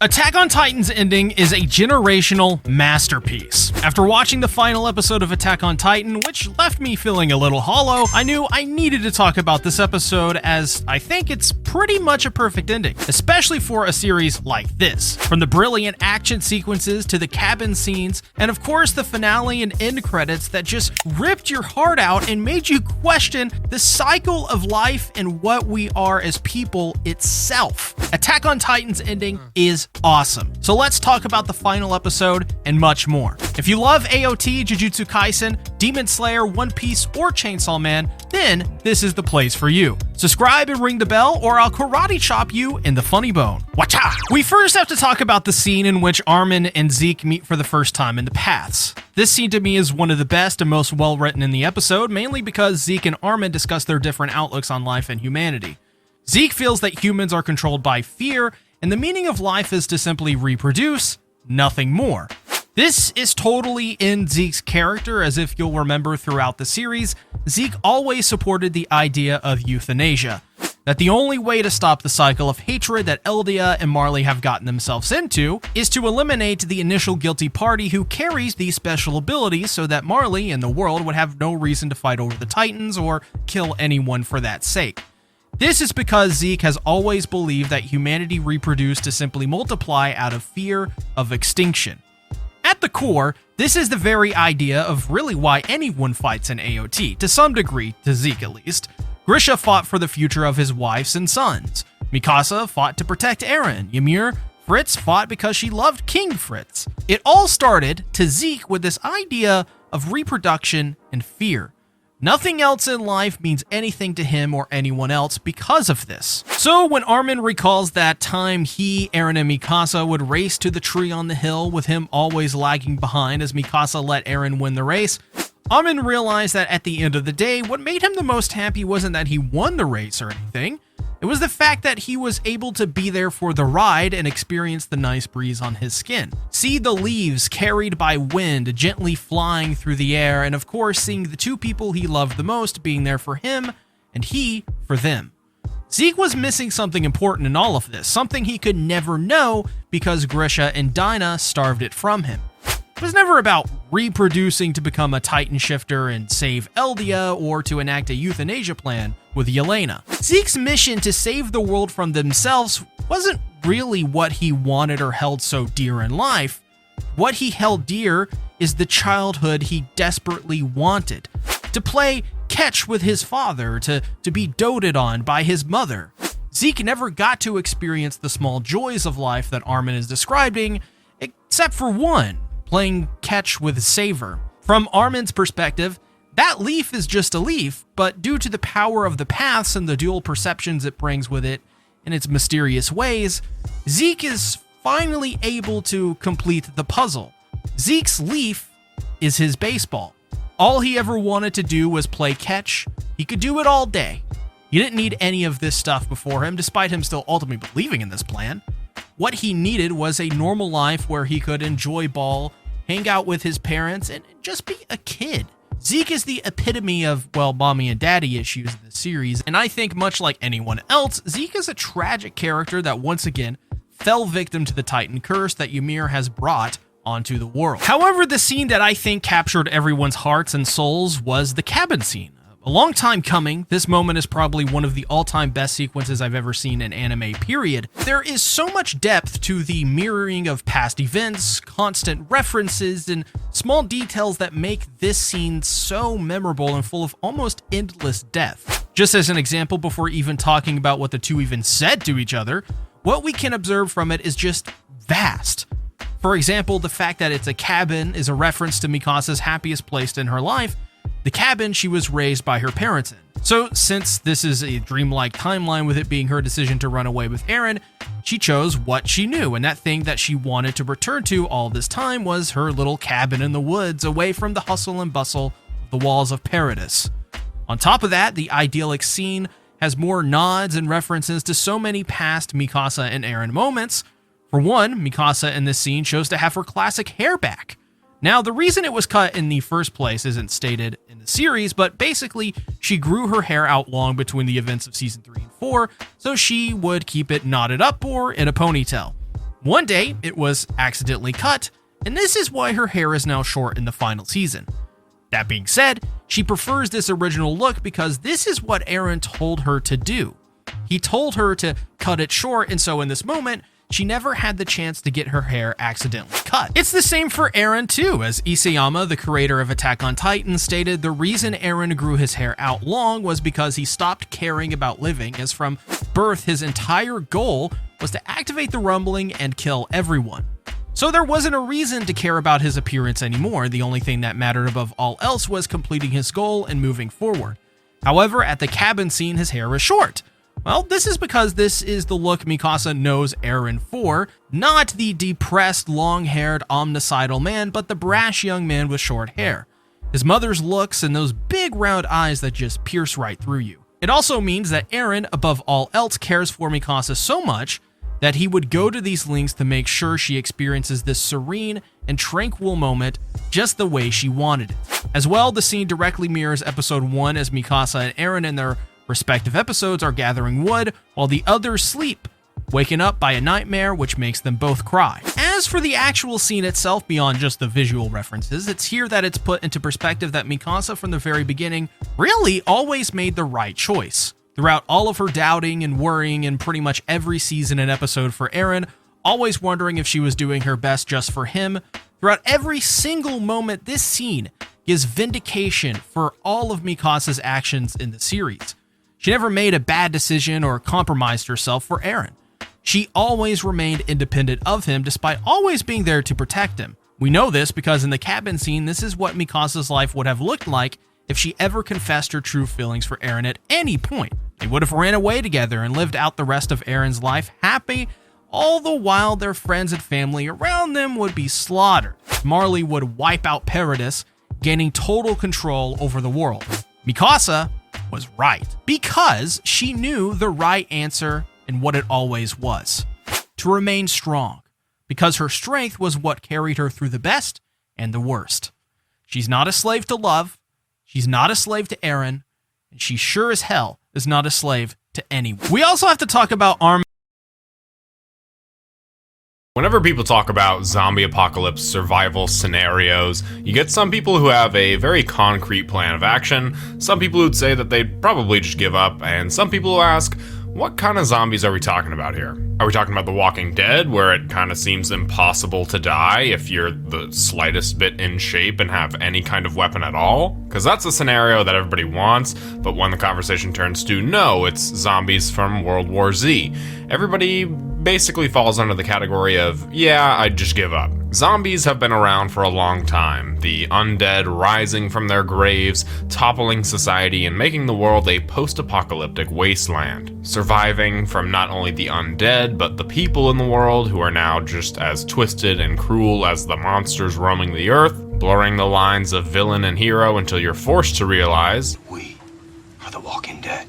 Attack on Titan's ending is a generational masterpiece. After watching the final episode of Attack on Titan, which left me feeling a little hollow, I knew I needed to talk about this episode as I think it's pretty much a perfect ending, especially for a series like this. From the brilliant action sequences to the cabin scenes, and of course the finale and end credits that just ripped your heart out and made you question the cycle of life and what we are as people itself. Attack on Titan's ending is awesome. So let's talk about the final episode and much more. If you love AOT, Jujutsu Kaisen, Demon Slayer, One Piece, or Chainsaw Man, then this is the place for you. Subscribe and ring the bell or I'll karate chop you in the funny bone. Wacha! We first have to talk about the scene in which Armin and Zeke meet for the first time in the Paths. This scene to me is one of the best and most well written in the episode, mainly because Zeke and Armin discuss their different outlooks on life and humanity. Zeke feels that humans are controlled by fear, and the meaning of life is to simply reproduce, nothing more. This is totally in Zeke's character, as if you'll remember throughout the series, Zeke always supported the idea of euthanasia, that the only way to stop the cycle of hatred that Eldia and Marley have gotten themselves into is to eliminate the initial guilty party who carries these special abilities so that Marley and the world would have no reason to fight over the Titans or kill anyone for that sake. This is because Zeke has always believed that humanity reproduced to simply multiply out of fear of extinction. At the core, this is the very idea of really why anyone fights in AOT, to some degree, to Zeke at least. Grisha fought for the future of his wives and sons. Mikasa fought to protect Eren. Ymir, Fritz fought because she loved King Fritz. It all started, to Zeke, with this idea of reproduction and fear. Nothing else in life means anything to him or anyone else because of this. So when Armin recalls that time he, Eren, and Mikasa would race to the tree on the hill with him always lagging behind as Mikasa let Eren win the race, Armin realized that at the end of the day, what made him the most happy wasn't that he won the race or anything. It was the fact that he was able to be there for the ride and experience the nice breeze on his skin. See the leaves carried by wind gently flying through the air, and of course seeing the two people he loved the most being there for him, and he for them. Zeke was missing something important in all of this, something he could never know because Grisha and Dinah starved it from him. It was never about reproducing to become a Titan shifter and save Eldia or to enact a euthanasia plan with Yelena. Zeke's mission to save the world from themselves wasn't really what he wanted or held so dear in life. What he held dear is the childhood he desperately wanted. To play catch with his father, to be doted on by his mother. Zeke never got to experience the small joys of life that Armin is describing, except for one. Playing catch with Savor. From Armin's perspective, that leaf is just a leaf, but due to the power of the paths and the dual perceptions it brings with it in its mysterious ways, Zeke is finally able to complete the puzzle. Zeke's leaf is his baseball. All he ever wanted to do was play catch. He could do it all day. He didn't need any of this stuff before him, despite him still ultimately believing in this plan. What he needed was a normal life where he could enjoy ball, hang out with his parents, and just be a kid. Zeke is the epitome of, well, mommy and daddy issues in the series, and I think much like anyone else, Zeke is a tragic character that once again fell victim to the Titan curse that Ymir has brought onto the world. However, the scene that I think captured everyone's hearts and souls was the cabin scene. A long time coming, this moment is probably one of the all-time best sequences I've ever seen in anime, period. There is so much depth to the mirroring of past events, constant references, and small details that make this scene so memorable and full of almost endless depth. Just as an example, before even talking about what the two even said to each other, what we can observe from it is just vast. For example, the fact that it's a cabin is a reference to Mikasa's happiest place in her life, the cabin she was raised by her parents in. So since this is a dreamlike timeline with it being her decision to run away with Eren, she chose what she knew, and that thing that she wanted to return to all this time was her little cabin in the woods away from the hustle and bustle of the walls of Paradis. On top of that, the idyllic scene has more nods and references to so many past Mikasa and Eren moments. For one, Mikasa in this scene chose to have her classic hair back. Now, the reason it was cut in the first place isn't stated in the series, but basically, she grew her hair out long between the events of Season 3 and 4, so she would keep it knotted up or in a ponytail. One day, it was accidentally cut, and this is why her hair is now short in the final season. That being said, she prefers this original look because this is what Aaron told her to do. He told her to cut it short, and so in this moment, she never had the chance to get her hair accidentally cut. It's the same for Eren too, as Isayama, the creator of Attack on Titan, stated the reason Eren grew his hair out long was because he stopped caring about living, as from birth his entire goal was to activate the rumbling and kill everyone. So there wasn't a reason to care about his appearance anymore. The only thing that mattered above all else was completing his goal and moving forward. However, at the cabin scene, his hair is short. Well, this is because this is the look Mikasa knows Eren for, not the depressed, long-haired, omnicidal man, but the brash young man with short hair. His mother's looks and those big round eyes that just pierce right through you. It also means that Eren, above all else, cares for Mikasa so much that he would go to these lengths to make sure she experiences this serene and tranquil moment just the way she wanted it. As well, the scene directly mirrors episode 1 as Mikasa and Eren in their respective episodes are gathering wood while the others sleep, waking up by a nightmare which makes them both cry. As for the actual scene itself, beyond just the visual references, it's here that it's put into perspective that Mikasa from the very beginning really always made the right choice. Throughout all of her doubting and worrying in pretty much every season and episode for Eren, always wondering if she was doing her best just for him, throughout every single moment, this scene gives vindication for all of Mikasa's actions in the series. She never made a bad decision or compromised herself for Eren. She always remained independent of him despite always being there to protect him. We know this because in the cabin scene, this is what Mikasa's life would have looked like if she ever confessed her true feelings for Eren at any point. They would have ran away together and lived out the rest of Eren's life happy, all the while their friends and family around them would be slaughtered. Marley would wipe out Paradis, gaining total control over the world. Mikasa was right because she knew the right answer and what it always was: to remain strong, because her strength was what carried her through the best and the worst. She's not a slave to love, she's not a slave to Eren, and she sure as hell is not a slave to anyone. We also have to talk about Armin. Whenever people talk about zombie apocalypse survival scenarios, you get some people who have a very concrete plan of action, some people who'd say that they'd probably just give up, and some people who ask, what kind of zombies are we talking about here? Are we talking about The Walking Dead, where it kind of seems impossible to die if you're the slightest bit in shape and have any kind of weapon at all? Because that's a scenario that everybody wants, but when the conversation turns to no, it's zombies from World War Z, everybody basically falls under the category of, yeah, I'd just give up. Zombies have been around for a long time, the undead rising from their graves, toppling society and making the world a post-apocalyptic wasteland. Surviving from not only the undead, but the people in the world who are now just as twisted and cruel as the monsters roaming the earth, blurring the lines of villain and hero until you're forced to realize, we are the Walking Dead.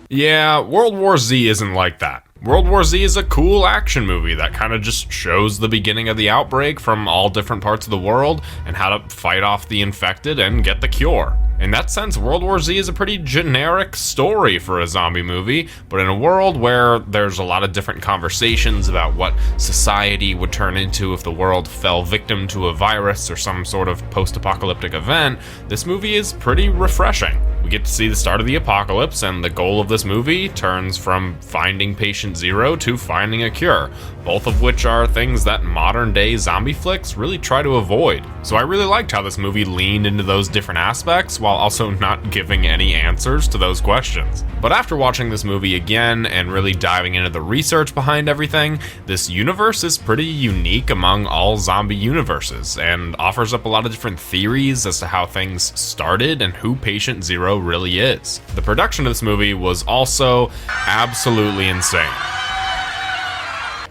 Yeah, World War Z isn't like that. World War Z is a cool action movie that kind of just shows the beginning of the outbreak from all different parts of the world and how to fight off the infected and get the cure. In that sense, World War Z is a pretty generic story for a zombie movie, but in a world where there's a lot of different conversations about what society would turn into if the world fell victim to a virus or some sort of post-apocalyptic event, this movie is pretty refreshing. We get to see the start of the apocalypse, and the goal of this movie turns from finding Patient Zero to finding a cure, both of which are things that modern-day zombie flicks really try to avoid. So I really liked how this movie leaned into those different aspects while also not giving any answers to those questions. But after watching this movie again and really diving into the research behind everything, this universe is pretty unique among all zombie universes and offers up a lot of different theories as to how things started and who Patient Zero really is. The production of this movie was also absolutely insane.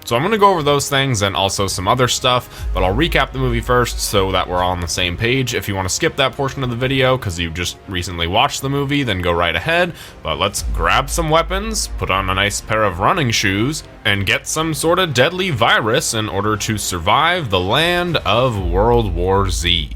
So I'm going to go over those things and also some other stuff, but I'll recap the movie first so that we're all on the same page. If you want to skip that portion of the video because you just recently watched the movie, then go right ahead. But let's grab some weapons, put on a nice pair of running shoes, and get some sort of deadly virus in order to survive the land of World War Z.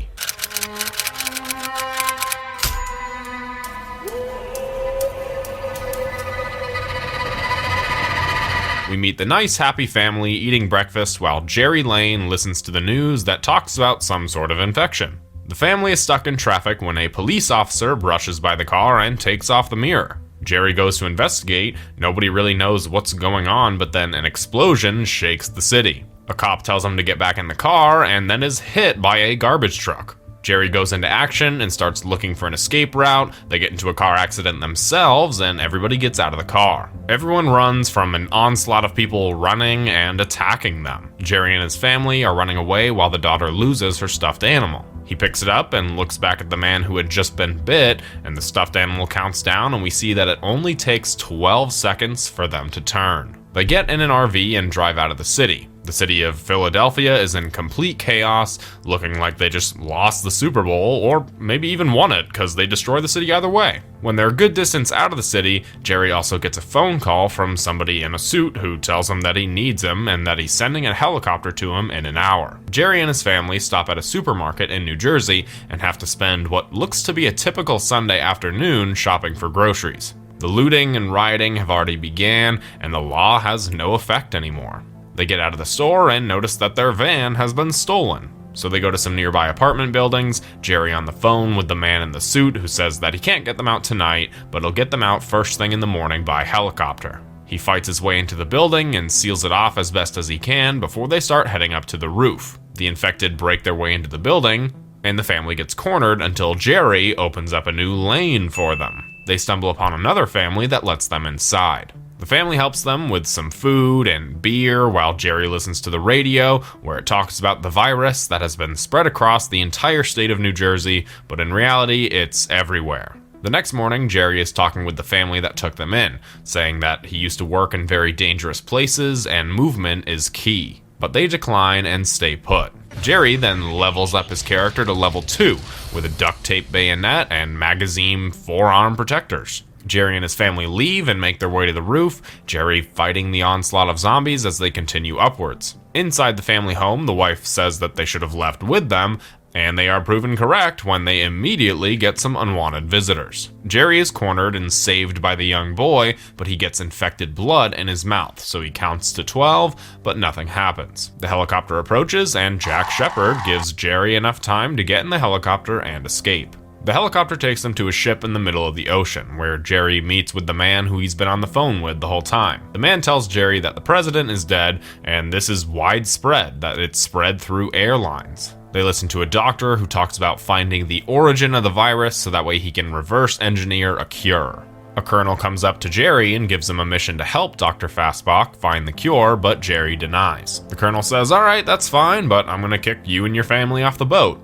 We We meet the nice, happy family eating breakfast while Jerry Lane listens to the news that talks about some sort of infection. The family is stuck in traffic when a police officer brushes by the car and takes off the mirror. Jerry goes to investigate. Nobody really knows what's going on, but then an explosion shakes the city. A cop tells him to get back in the car and then is hit by a garbage truck. Jerry goes into action and starts looking for an escape route. They get into a car accident themselves and everybody gets out of the car. Everyone runs from an onslaught of people running and attacking them. Jerry and his family are running away while the daughter loses her stuffed animal. He picks it up and looks back at the man who had just been bit, and the stuffed animal counts down, and we see that it only takes 12 seconds for them to turn. They get in an RV and drive out of the city. The city of Philadelphia is in complete chaos, looking like they just lost the Super Bowl, or maybe even won it, because they destroy the city either way. When they're a good distance out of the city, Jerry also gets a phone call from somebody in a suit who tells him that he needs him and that he's sending a helicopter to him in an hour. Jerry and his family stop at a supermarket in New Jersey and have to spend what looks to be a typical Sunday afternoon shopping for groceries. The looting and rioting have already began, and the law has no effect anymore. They get out of the store and notice that their van has been stolen. So they go to some nearby apartment buildings, Jerry on the phone with the man in the suit who says that he can't get them out tonight, but he'll get them out first thing in the morning by helicopter. He fights his way into the building and seals it off as best as he can before they start heading up to the roof. The infected break their way into the building, and the family gets cornered until Jerry opens up a new lane for them. They stumble upon another family that lets them inside. The family helps them with some food and beer while Jerry listens to the radio, where it talks about the virus that has been spread across the entire state of New Jersey, but in reality, it's everywhere. The next morning, Jerry is talking with the family that took them in, saying that he used to work in very dangerous places and movement is key, but they decline and stay put. Jerry then levels up his character to level 2 with a duct tape bayonet and magazine forearm protectors. Jerry and his family leave and make their way to the roof, Jerry fighting the onslaught of zombies as they continue upwards. Inside the family home, the wife says that they should have left with them, and they are proven correct when they immediately get some unwanted visitors. Jerry is cornered and saved by the young boy, but he gets infected blood in his mouth, so he counts to 12, but nothing happens. The helicopter approaches, and Jack Shephard gives Jerry enough time to get in the helicopter and escape. The helicopter takes them to a ship in the middle of the ocean, where Jerry meets with the man who he's been on the phone with the whole time. The man tells Jerry that the president is dead, and this is widespread, that it's spread through airlines. They listen to a doctor who talks about finding the origin of the virus so that way he can reverse engineer a cure. A colonel comes up to Jerry and gives him a mission to help Dr. Fastbach find the cure, but Jerry denies. The colonel says, "Alright, that's fine, but I'm gonna kick you and your family off the boat."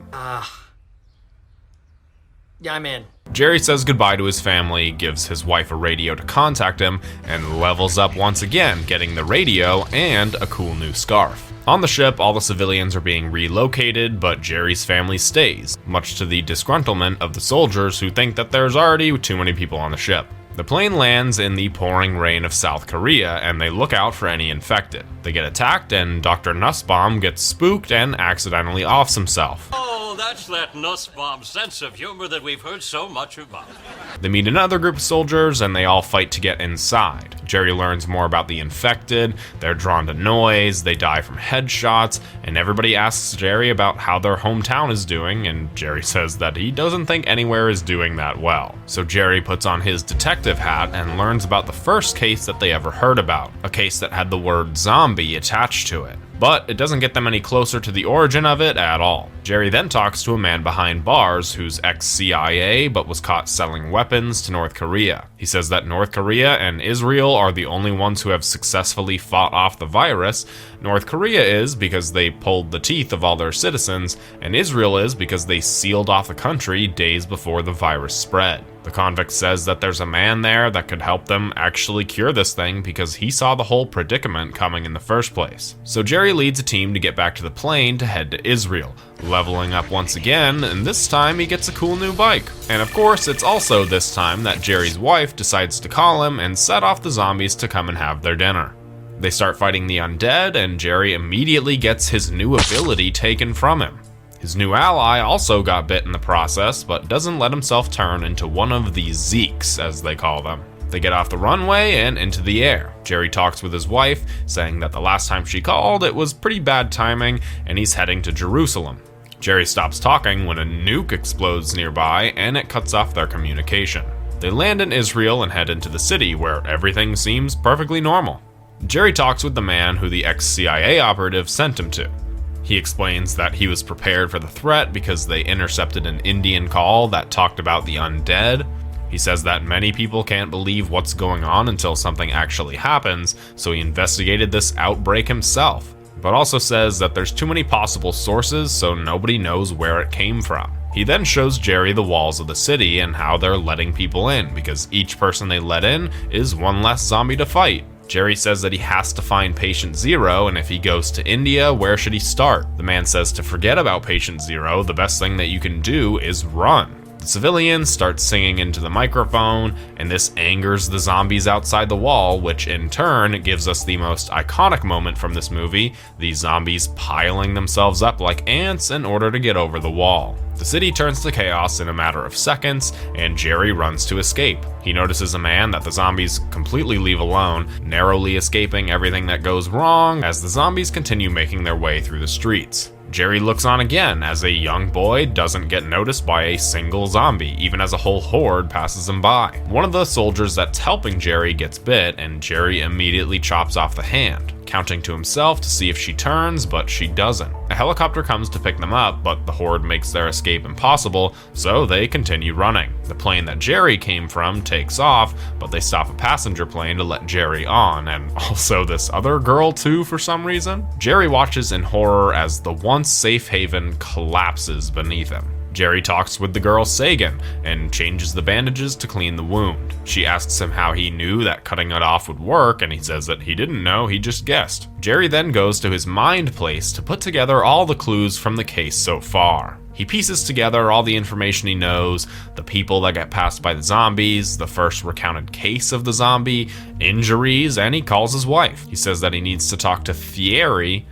Yeah, I'm in. Jerry says goodbye to his family, gives his wife a radio to contact him, and levels up once again, getting the radio and a cool new scarf. On the ship, all the civilians are being relocated, but Jerry's family stays, much to the disgruntlement of the soldiers who think that there's already too many people on the ship. The plane lands in the pouring rain of South Korea, and they look out for any infected. They get attacked, and Dr. Nussbaum gets spooked and accidentally offs himself. Oh, that's that Nussbaum sense of humor that we've heard so much about. They meet another group of soldiers, and they all fight to get inside. Jerry learns more about the infected, they're drawn to noise, they die from headshots, and everybody asks Jerry about how their hometown is doing, and Jerry says that he doesn't think anywhere is doing that well. So Jerry puts on his detective hat and learns about the first case that they ever heard about, a case that had the word zombie attached to it. But it doesn't get them any closer to the origin of it at all. Jerry then talks to a man behind bars who's ex-CIA but was caught selling weapons to North Korea. He says that North Korea and Israel are the only ones who have successfully fought off the virus. North Korea is because they pulled the teeth of all their citizens, and Israel is because they sealed off the country days before the virus spread. The convict says that there's a man there that could help them actually cure this thing because he saw the whole predicament coming in the first place. So Jerry leads a team to get back to the plane to head to Israel, leveling up once again, and this time he gets a cool new bike. And of course, it's also this time that Jerry's wife decides to call him and set off the zombies to come and have their dinner. They start fighting the undead, and Jerry immediately gets his new ability taken from him. His new ally also got bit in the process, but doesn't let himself turn into one of the Zeeks, as they call them. They get off the runway and into the air. Jerry talks with his wife, saying that the last time she called, it was pretty bad timing, and he's heading to Jerusalem. Jerry stops talking when a nuke explodes nearby, and it cuts off their communication. They land in Israel and head into the city, where everything seems perfectly normal. Jerry talks with the man who the ex-CIA operative sent him to. He explains that he was prepared for the threat because they intercepted an Indian call that talked about the undead. He says that many people can't believe what's going on until something actually happens, so he investigated this outbreak himself, but also says that there's too many possible sources, so nobody knows where it came from. He then shows Jerry the walls of the city and how they're letting people in, because each person they let in is one less zombie to fight. Jerry says that he has to find Patient Zero, and if he goes to India, where should he start? The man says to forget about Patient Zero, the best thing that you can do is run. The civilians start singing into the microphone, and this angers the zombies outside the wall, which in turn gives us the most iconic moment from this movie, the zombies piling themselves up like ants in order to get over the wall. The city turns to chaos in a matter of seconds, and Jerry runs to escape. He notices a man that the zombies completely leave alone, narrowly escaping everything that goes wrong as the zombies continue making their way through the streets. Jerry looks on again as a young boy doesn't get noticed by a single zombie, even as a whole horde passes him by. One of the soldiers that's helping Jerry gets bit, and Jerry immediately chops off the hand, counting to himself to see if she turns, but she doesn't. A helicopter comes to pick them up, but the horde makes their escape impossible, so they continue running. The plane that Jerry came from takes off, but they stop a passenger plane to let Jerry on, and also this other girl too for some reason. Jerry watches in horror as the once safe haven collapses beneath him. Jerry talks with the girl Sagan and changes the bandages to clean the wound. She asks him how he knew that cutting it off would work, and he says that he didn't know, he just guessed. Jerry then goes to his mind place to put together all the clues from the case so far. He pieces together all the information he knows, the people that get passed by the zombies, the first recounted case of the zombie, injuries, and he calls his wife. He says that he needs to talk to Thierry?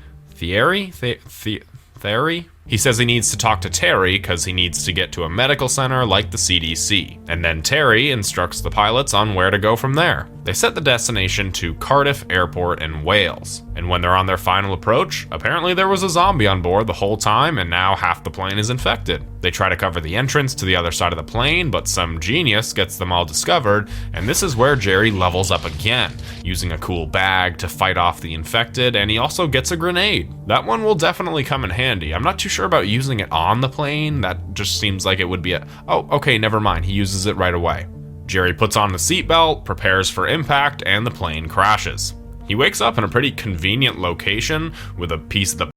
He says he needs to talk to Terry because he needs to get to a medical center like the CDC. And then Terry instructs the pilots on where to go from there. They set the destination to Cardiff Airport in Wales. And when they're on their final approach, apparently there was a zombie on board the whole time, and now half the plane is infected. They try to cover the entrance to the other side of the plane, but some genius gets them all discovered, and this is where Jerry levels up again, using a cool bag to fight off the infected, and he also gets a grenade. That one will definitely come in handy. I'm not too sure about using it on the plane. That just seems like it would be oh, okay, never mind. He uses it right away. Jerry puts on the seatbelt, prepares for impact, and the plane crashes. He wakes up in a pretty convenient location with a piece of the